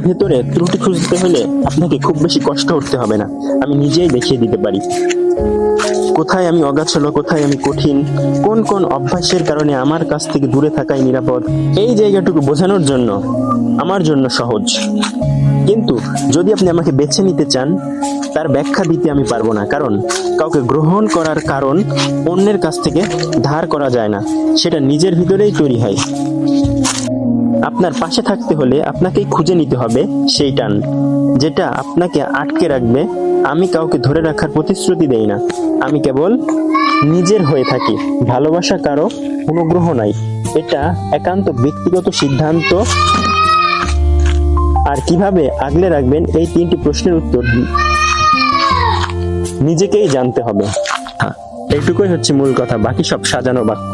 ভেতরে ত্রুটি খুঁজতে হলে আপনাকে খুব বেশি কষ্ট করতে হবে না, আমি নিজেই দেখিয়ে দিতে পারি কোথায় আমি অগাছলো, কোথায় আমি কঠিন, কোন কোন অভ্যাসের কারণে আমার কাছ থেকে দূরে থাকাই নিরাপদ। এই জায়গাটুকু বোঝানোর জন্য আমার জন্য সহজ, কিন্তু যদি আপনি আমাকে বেছে নিতে চান তার ব্যাখ্যা দিতে আমি পারবো না, কারণ কাউকে গ্রহণ করার কারণ অন্যের কাছ থেকে ধার করা যায় না, সেটা নিজের ভিতরেই তৈরি হয়। আপনার পাশে থাকতে হলে আপনাকেই খুঁজে নিতে হবে সেই টান যেটা আপনাকে আটকে রাখবে। আমি কাউকে ধরে রাখার প্রতিশ্রুতি দেই না, আমি কেবল নিজের হয়ে থাকি। ভালোবাসা কারো অনুগ্রহ নাই, এটা একান্ত ব্যক্তিগত সিদ্ধান্ত। আর কিভাবে আগলে রাখবেন এই 3টি প্রশ্নের উত্তর নিজেকেই জানতে হবে। এইটুকুই হচ্ছে মূল কথা, বাকি সব সাজানো বাক্য।